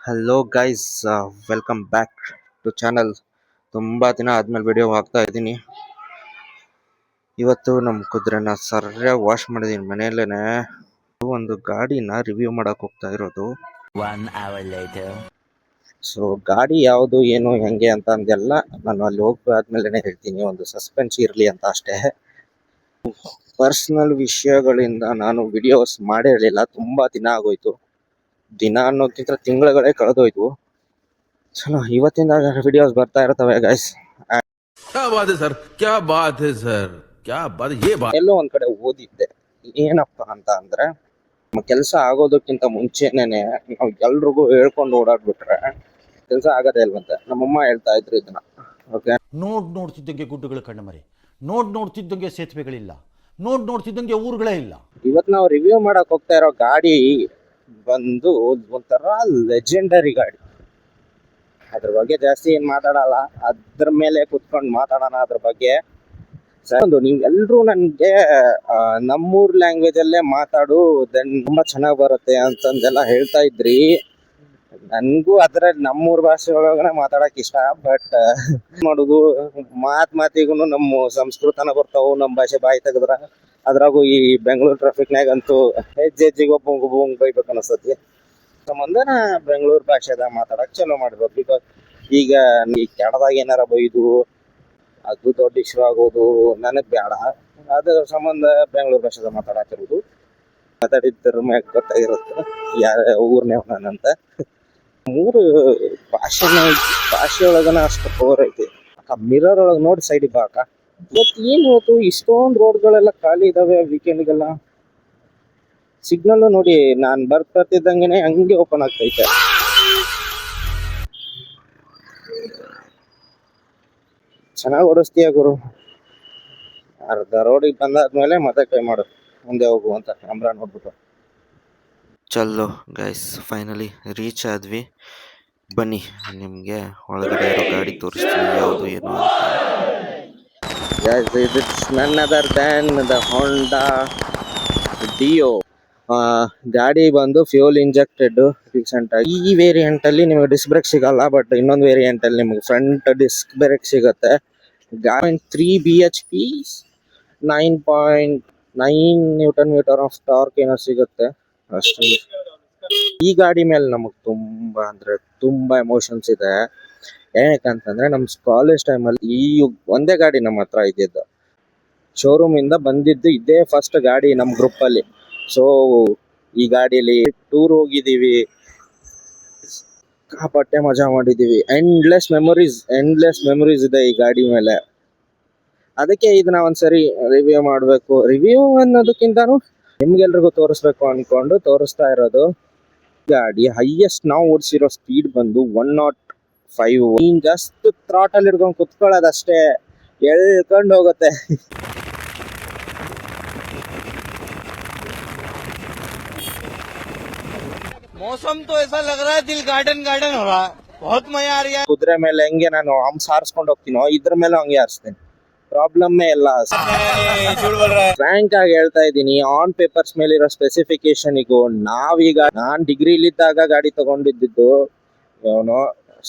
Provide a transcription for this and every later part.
Hello guys, welcome back to channel. ತುಂಬ ದಿನ ಆದ್ಮೇಲೆ ವಿಡಿಯೋ ಹಾಕ್ತಾ ಇದ್ದೀನಿ. ಇವತ್ತು ನಮ್ಮ ಕುದುರೆನ ಸರಿಯಾಗಿ ವಾಶ್ ಮಾಡಿದ್ದೀನಿ ಮನೆಯಲ್ಲೇನೆ. ಒಂದು ಗಾಡಿನ ರಿವ್ಯೂ ಮಾಡಕ್ ಹೋಗ್ತಾ ಇರೋದು. 1 hour later. ಸೊ ಗಾಡಿ ಯಾವುದು ಏನು ಹೆಂಗೆ ಅಂತ ಅಂದೆಲ್ಲ ನಾನು ಅಲ್ಲಿ ಹೋಗ್ಬಾದ್ಮೇಲೆ ಹೇಳ್ತೀನಿ. ಒಂದು ಸಸ್ಪೆನ್ಸ್ ಇರಲಿ ಅಂತ ಅಷ್ಟೇ. ಪರ್ಸ್ನಲ್ ವಿಷಯಗಳಿಂದ ನಾನು ವಿಡಿಯೋಸ್ ಮಾಡೇ ಇರಲಿಲ್ಲ. ತುಂಬ ದಿನ ಆಗೋಯ್ತು. ದಿನ ಅನ್ನೋದಕ್ಕಿಂತ ತಿಂಗಳುಗಳೇ ಕಳೆದೋಯ್ತು. ಚಲೋ ಇವತ್ತಿಂದ ವಿಡಿಯೋಸ್ ಬರ್ತಾ ಇರ್ತವೆ ಗೈಸ್. क्या बात है सर, क्या बात है सर, क्या बात है, ये बात. ಎಲ್ಲೋ ಒಂದ್ ಕಡೆ ಓದಿದ್ದೆ, ಏನಪ್ಪಾ ಅಂತ ಅಂದ್ರೆ ನಮ್ಮ ಕೆಲಸ ಆಗೋದಕ್ಕಿಂತ ಮುಂಚೆನೆ ನಾವು ಎಲ್ರಿಗೂ ಹೇಳ್ಕೊಂಡು ಓಡಾಡ್ಬಿಟ್ರೆ ಕೆಲಸ ಆಗೋದೇ ಇಲ್ವಂತೆ. ನಮ್ಮಮ್ಮ ಹೇಳ್ತಾ ಇದ್ರು ಇದನ್ನ. ಓಕೆ, ನೋಡ್ತಿದ್ದಂಗೆ ಗುಡ್ಡಗಳು ಕಣ್ಣಮರೆ, ನೋಡ್ತಿದ್ದಂಗೆ ಸೇತುವೆಗಳಿಲ್ಲ, ನೋಡ್ತಿದ್ದಂಗೆ ಊರುಗಳೇ ಇಲ್ಲ. ಇವತ್ತು ನಾವು ರಿವ್ಯೂ ಮಾಡಕ್ ಹೋಗ್ತಾ ಇರೋ ಗಾಡಿ ಬಂದು ಒಂಥರ ಲೆಜೆಂಡರಿ ಗಾಡಿ. ಅದ್ರ ಬಗ್ಗೆ ಜಾಸ್ತಿ ಏನ್ ಮಾತಾಡಲ್ಲ, ಅದ್ರ ಮೇಲೆ ಕುತ್ಕೊಂಡು ಮಾತಾಡೋಣ ಅದ್ರ ಬಗ್ಗೆ. ಒಂದು ನೀವು ಎಲ್ರು ನನ್ಗೆ ನಮ್ಮೂರ್ ಲ್ಯಾಂಗ್ವೇಜ್ ಅಲ್ಲೇ ಮಾತಾಡು, ದೆನ್ ತುಂಬಾ ಚೆನ್ನಾಗ್ ಬರುತ್ತೆ ಅಂತಂದೆಲ್ಲ ಹೇಳ್ತಾ ಇದ್ರಿ. ನನ್ಗೂ ಅದ್ರ ನಮ್ಮೂರ್ ಭಾಷೆ ಒಳಗನೆ ಮಾತಾಡಕ್ ಇಷ್ಟ. ಬಟ್ ಮಾಡುದು ಮಾತಿಗೂ ನಮ್ಮ ಸಂಸ್ಕೃತನ ಬರ್ತಾವು, ನಮ್ಮ ಭಾಷೆ ಬಾಯಿ ತೆಗದ್ರ. ಅದ್ರಾಗೂ ಈ ಬೆಂಗಳೂರು ಟ್ರಾಫಿಕ್ನಾಗಂತೂ ಹೆಜ್ಜೆಜ್ಜಿಗೆ ಒಬ್ಬಂಗ್ ಬೈಬೇಕು ಅನಿಸ್ತತಿ. ಸಂಬಂಧನ ಬೆಂಗಳೂರು ಭಾಷೆದಾಗ ಮಾತಾಡಕ್ ಚಲೋ ಮಾಡಿರ್ಬೋದು. ಬಿಕಾಸ್ ಈಗ ಈ ಕೆಡದಾಗ ಏನಾರ ಬೈದು ಅದು ದೊಡ್ಡ ಇಶ್ಯೂ ಆಗೋದು ನನಗ್ ಬೇಡ. ಅದ್ರ ಸಂಬಂಧ ಬೆಂಗಳೂರು ಭಾಷೆದಾಗ ಮಾತಾಡತ್ತಿರೋದು. ಮಾತಾಡಿದ್ರ ಮ್ಯಾಗ ಗೊತ್ತಾಗಿರುತ್ತೆ ಯಾರ ಊರ್ನೇವನಂತ. ಮೂರು ಭಾಷೆ ಒಳಗನ ಅಷ್ಟು ಪವರ್ ಐತಿ. ಮಿರರ್ ಒಳಗ್ ನೋಡಿ ಸೈಡಿಗೆ ಬಾಕ. ಇವತ್ತು ಏನ್ ಹೋತು, ಇಷ್ಟೊಂದು ರೋಡ್ಗಳೆಲ್ಲ ಖಾಲಿ ಇದಾವೆ ವೀಕೆಂಡ್ಗೆಲ್ಲ. ಸಿಗ್ನಲ್ ನೋಡಿ, ನಾನ್ ಬರ್ತಿದ್ದಂಗೆನೆ ಹಂಗೆ ಓಪನ್ ಆಗ್ತೈತೆ. ಚೆನ್ನಾಗಿ ಓಡಿಸ್ತೀಯ ಗುರು. ಅರ್ಧ ರೋಡಿಗೆ ಬಂದಾದ್ಮೇಲೆ ಮತ್ತೆ ಕೈ ಮಾಡು, ಮುಂದೆ ಹೋಗು ಅಂತ ಕ್ಯಾಮ್ರಾ ನೋಡ್ಬಿಟ್ಟು. ಚಲೋ ಗೈಸ್, ಫೈನಲಿ ರೀಚ್ ಆದ್ವಿ. ಬನ್ನಿ ನಿಮ್ಗೆ ಒಳಗಡೆ ಇರೋ ಗಾಡಿ ತೋರಿಸ್ತೀನಿ ಯಾವುದು ಏನು ಅಂತ. It's none other than the Honda Dio. ಗಾಡಿ ಬಂದು ಫ್ಯೂಲ್ ಇಂಜೆಕ್ಟೆಡ್ ರೀಸೆಂಟ್ ಆಗಿ. ಈ ವೇರಿಯಂಟ್ ಅಲ್ಲಿ ನಿಮಗೆ ಡಿಸ್ಕ್ ಬ್ರೇಕ್ ಸಿಗಲ್ಲ, ಬಟ್ ಇನ್ನೊಂದು ವೇರಿಯಂಟ್ ಅಲ್ಲಿ ನಿಮಗೆ ಫ್ರಂಟ್ ಡಿಸ್ಕ್ ಬ್ರೇಕ್ ಸಿಗುತ್ತೆ. 3 BHP 9.9 newton meter of torque ಏನೋ ಸಿಗುತ್ತೆ ಅಷ್ಟು. ಈ ಗಾಡಿ ಮೇಲೆ ನಮಗ್ ತುಂಬಾ ಅಂದ್ರೆ ತುಂಬಾ ಎಮೋಷನ್ಸ್ ಇದೆ. ಏನಕ್ಕಂತಂದ್ರೆ ನಮ್ ಕಾಲೇಜ್ ಟೈಮಲ್ಲಿ ಈ ಒಂದೇ ಗಾಡಿ ನಮ್ಮ ಹತ್ರ ಇದ್ದಿದ್ದು. ಶೋರೂಮ್ ಇಂದ ಬಂದಿದ್ದು ಇದೇ ಫಸ್ಟ್ ಗಾಡಿ ನಮ್ ಗ್ರೂಪ್ ಅಲ್ಲಿ. ಸೊ ಈ ಗಾಡಿಯಲ್ಲಿ ಟೂರ್ ಹೋಗಿದೀವಿ, ಕಾಪಟ್ಟೆ ಮಜಾ ಮಾಡಿದೀವಿ. ಎಂಡ್ಲೆಸ್ ಮೆಮೊರೀಸ್ ಇದೆ ಈ ಗಾಡಿ ಮೇಲೆ. ಅದಕ್ಕೆ ಇದನ್ನ ಒಂದ್ಸರಿ ರಿವ್ಯೂ ಮಾಡ್ಬೇಕು. ರಿವ್ಯೂ ಅನ್ನೋದಕ್ಕಿಂತಾನು ನಿಮ್ಗೆಲ್ರಿಗೂ ತೋರಿಸ್ಬೇಕು ಅನ್ಕೊಂಡು ತೋರಿಸ್ತಾ ಇರೋದು. ಗಾಡಿ ಹೈಯೆಸ್ಟ್ ನಾವು ಓಡಿಸಿರೋ ಸ್ಪೀಡ್ ಬಂದು 105. ನೀನ್ ಜಸ್ಟ್ ಥ್ರಾಟಲ್ ಹಿಡ್ಕೊಂಡು ಕುತ್ಕೊಳ್ಳೋದಷ್ಟೇ, ಎಳ್ಕೊಂಡು ಹೋಗುತ್ತೆ. मौसम तो ऐसा लग रहा है दिल गार्डन हो रहा है, बहुत मजा आ रहा है. ಕುದುರೆ ಮೇಲೆ ಹೆಂಗೆ ನಾನು ಹಂಸ ಹಾರಿಸ್ಕೊಂಡು ಹೋಗ್ತೀನೋ ಇದ್ರ ಮೇಲೆ ಹಂಗೆ ಹಾರಿಸ್ತೇನೆ. ಪ್ರಾಬ್ಲಮ್ಮೇ ಇಲ್ಲ. ಫ್ರಾಂಕ್ ಆಗಿ ಹೇಳ್ತಾ ಇದ್ದೀನಿ, ಆನ್ ಪೇಪರ್ಸ್ ಮೇಲಿರೋ ಸ್ಪೆಸಿಫಿಕೇಶನ್ಗೂ ನಾನ್ ಡಿಗ್ರಿಲಿದ್ದಾಗ ಗಾಡಿ ತಗೊಂಡಿದ್ದು ಅವನು.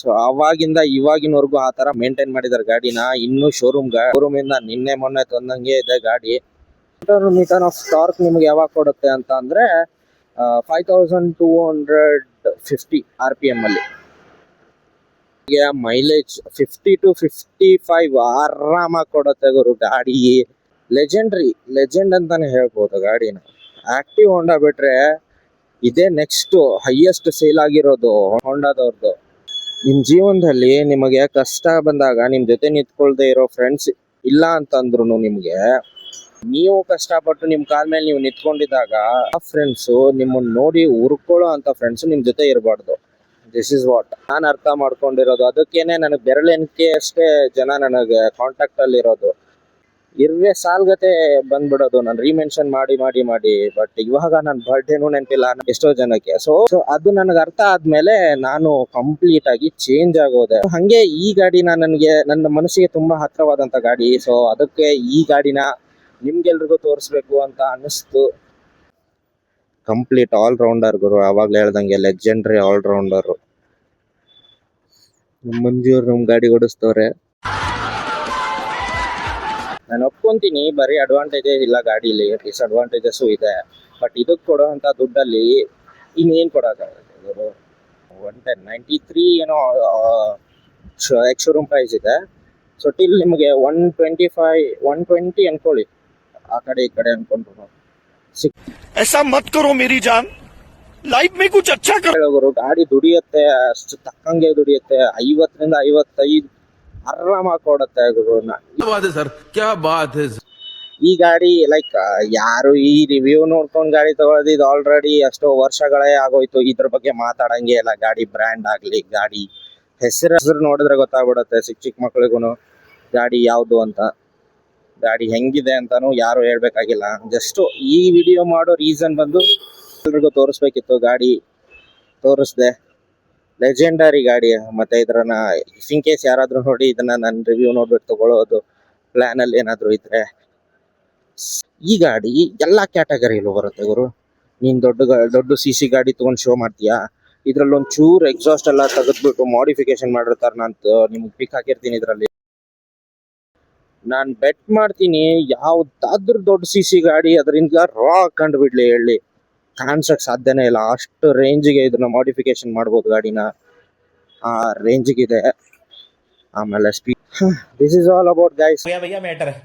ಸೊ ಅವಾಗಿಂದ ಇವಾಗಿನವರೆಗೂ ಆ ತರ ಮೇಂಟೈನ್ ಮಾಡಿದಾರೆ ಗಾಡಿನ. ಇನ್ನು ಶೋರೂಮ್ ಇಂದ ನಿನ್ನೆ ಮೊನ್ನೆ ತಂದಂಗೆ ಇದೆ ಗಾಡಿ. ಮೀಟರ್ ಆಫ್ ಟಾರ್ಕ್ ನಿಮ್ಗೆ ಯಾವಾಗ ಕೊಡುತ್ತೆ ಅಂತ ಅಂದ್ರೆ 5250 RPM ಅಲ್ಲಿ. ಮೈಲೇಜ್ 50 to 55 ಆರಾಮಾಗಿ ಕೊಡುತ್ತೆ ಗುರು ಗಾಡಿ. ಲೆಜೆಂಡ್ ಅಂತಾನೆ ಹೇಳ್ಬೋದು ಗಾಡಿನ. ಆಕ್ಟಿವ್ ಹೋಂಡಾ ಬಿಟ್ರೆ ಇದೇ ನೆಕ್ಸ್ಟ್ ಹೈಯೆಸ್ಟ್ ಸೇಲ್ ಆಗಿರೋದು ಹೋಂಡಾದವ್ರದ್ದು. ನಿಮ್ ಜೀವನದಲ್ಲಿ ನಿಮಗೆ ಕಷ್ಟ ಬಂದಾಗ ನಿಮ್ ಜೊತೆ ನಿಂತ್ಕೊಳ್ದೆ ಇರೋ ಫ್ರೆಂಡ್ಸ್ ಇಲ್ಲ ಅಂತಂದ್ರು ನಿಮ್ಗೆ, ನೀವು ಕಷ್ಟಪಟ್ಟು ನಿಮ್ ಕಾಲ್ ಮೇಲೆ ನೀವು ನಿಂತ್ಕೊಂಡಿದ್ದಾಗ ಆ ಫ್ರೆಂಡ್ಸ್ ನಿಮ್ಮನ್ನ ನೋಡಿ ಉರ್ಕೊಳ್ಳೋ ಅಂತ ಫ್ರೆಂಡ್ಸ್ ನಿಮ್ ಜೊತೆ ಇರಬಾರ್ದು. ದಿಸ್ ಇಸ್ ವಾಟ್ ನಾನು ಅರ್ಥ ಮಾಡ್ಕೊಂಡಿರೋದು. ಅದಕ್ಕೇನೆ ನನಗೆ ಬೆರಳೆಣಿಕೆ ಅಷ್ಟೇ ಜನ ನನಗೆ ಕಾಂಟ್ಯಾಕ್ಟ್ ಅಲ್ಲಿ ಇರೋದು. ಇರುವೆ ಸಾಲ್ಗತೆ ಬಂದ್ಬಿಡೋದು ನಾನು ರೀಮೆನ್ಷನ್ ಮಾಡಿ. ಬಟ್ ಇವಾಗ ನನ್ನ ಬರ್ಡೇನೂ ನೆನಪಿಲ್ಲ ಎಷ್ಟೋ ಜನಕ್ಕೆ. ಸೊ ಅದು ನನಗೆ ಅರ್ಥ ಆದ್ಮೇಲೆ ನಾನು ಕಂಪ್ಲೀಟ್ ಆಗಿ ಚೇಂಜ್ ಆಗೋದೆ. ಹಂಗೆ ಈ ಗಾಡಿನ ನನಗೆ ನನ್ನ ಮನಸ್ಸಿಗೆ ತುಂಬಾ ಹತ್ರವಾದಂತ ಗಾಡಿ. ಸೊ ಅದಕ್ಕೆ ಈ ಗಾಡಿನ ನಿಮ್ಗೆಲ್ರಿಗೂ ತೋರಿಸ್ಬೇಕು ಅಂತ ಅನ್ನಿಸ್ತು. ಕಂಪ್ಲೀಟ್ ಆಲ್ ರೌಂಡರ್ ಗುರು, ಅವಾಗ್ಲೇ ಹೇಳ್ದಂಗೆ ಲೆಜೆಂಡ್ರಿ ಆಲ್ ರೌಂಡರ್. ನಮ್ಮ ಮಂಜೂರ್ ನಮ್ ಗಾಡಿ ಓಡಿಸ್ತವ್ರೆ. ನಾನು ಒಪ್ಕೊಂತೀನಿ ಬರೀ ಅಡ್ವಾಂಟೇಜಸ್ ಇಲ್ಲ ಗಾಡೀಲಿ, ಡಿಸ್ಅಡ್ವಾಂಟೇಜಸ್ ಇದೆ. ಬಟ್ ಇದಕ್ಕೆ ಕೊಡೋಂಥ ದುಡ್ಡಲ್ಲಿ ಇನ್ನೇನು ಕೊಡೋಕ್ಕಾಗುತ್ತೆ? 193 ಏನೋ ಎಕ್ಸ್ ಶೋರೂಮ್ ಪ್ರೈಸ್ ಇದೆ. ಸೊ ಟಿಲ್ ನಿಮಗೆ 120 ಅನ್ಕೊಳ್ಳಿ, ಆ ಕಡೆ ಈ ಕಡೆ ಅನ್ಕೊಂಡ್ರು ऐसा मत करो मेरी जान, लाइफ में कुछ अच्छा करो. ಗುರು. ಗಾಡಿ ದುಡಿಯುತ್ತೆ, ಅಷ್ಟು ತಕ್ಕಂಗೆ ದುಡಿಯುತ್ತೆ. 50ರಿಂದ 55 ಆರಾಮಾಗಿ ಕೊಡುತ್ತೆ ಗುರು. क्या बात है सर, क्या बात है सर. ಈ ಗಾಡಿ ಲೈಕ್ ಯಾರು ಈ ರಿವ್ಯೂ ನೋಡ್ಕೊಂಡು ಗಾಡಿ ತಗೊಳ್ಳೋದು, ಇದು ಆಲ್ರೆಡಿ ಎಷ್ಟೋ ವರ್ಷಗಳೇ ಆಗೋಯ್ತು. ಇದ್ರ ಬಗ್ಗೆ ಮಾತಾಡಂಗೆ ಇಲ್ಲ. ಗಾಡಿ ಬ್ರ್ಯಾಂಡ್ ಆಗ್ಲಿ, ಗಾಡಿ ಹೆಸರು ನೋಡಿದ್ರೆ ಗೊತ್ತಾಗ್ಬಿಡುತ್ತೆ ಚಿಕ್ಕ ಚಿಕ್ಕ ಮಕ್ಳಿಗೂ ಗಾಡಿ ಯಾವುದು ಅಂತ. ಗಾಡಿ ಹೆಂಗಿದೆ ಅಂತಾನು ಯಾರು ಹೇಳ್ಬೇಕಾಗಿಲ್ಲ. ಜಸ್ಟ್ ಈ ವಿಡಿಯೋ ಮಾಡೋ ರೀಸನ್ ಬಂದು ಎಲ್ರಿಗೂ ತೋರಿಸ್ಬೇಕಿತ್ತು. ಗಾಡಿ ತೋರಿಸ್ದೆ, ಲೆಜೆಂಡರಿ ಗಾಡಿ. ಮತ್ತೆ ಇದ್ರನ್ನ ಇನ್ ಕೇಸ್ ಯಾರಾದ್ರೂ ನೋಡಿ ಇದನ್ನ ನನ್ನ ರಿವ್ಯೂ ನೋಡ್ಬಿಟ್ಟು ತಗೊಳ್ಳೋದು ಪ್ಲಾನ್ ಅಲ್ಲಿ ಏನಾದ್ರು ಇದ್ರೆ, ಈ ಗಾಡಿ ಎಲ್ಲಾ ಕ್ಯಾಟಗರಿಯಲ್ಲೂ ಬರುತ್ತೆ ಗುರು. ನೀನ್ ದೊಡ್ಡ CC ಗಾಡಿ ತಗೊಂಡ್ ಶೋ ಮಾಡ್ತೀಯಾ, ಇದ್ರಲ್ಲಿ ಒಂದ್ ಚೂರು ಎಕ್ಸಾಸ್ಟ್ ಎಲ್ಲ ತೆಗೆದ್ಬಿಟ್ಟು ಮಾಡಿಫಿಕೇಶನ್ ಮಾಡಿರ್ತಾರೆ. ನಾನು ನಿಮ್ಗೆ ಪಿಕ್ ಹಾಕಿರ್ತೀನಿ ಇದ್ರಲ್ಲಿ. ನಾನ್ ಬೆಟ್ ಮಾಡ್ತೀನಿ ಯಾವ್ದಾದ್ರೂ ದೊಡ್ಡ CC ಗಾಡಿ ಅದರಿಂದ ರಾ ಕಂಡುಬಿಡ್ಲಿ ಹೇಳಿ ಕಾಣಿಸಕ್ ಸಾಧ್ಯನೇ ಇಲ್ಲ. ಅಷ್ಟು ರೇಂಜಿಗೆ ಇದನ್ನ ಮಾಡಿಫಿಕೇಶನ್ ಮಾಡ್ಬೋದು ಗಾಡಿನ, ಆ ರೇಂಜಿಗಿದೆ. ಆಮೇಲೆ speed. This is all about guys. भैया मैटर है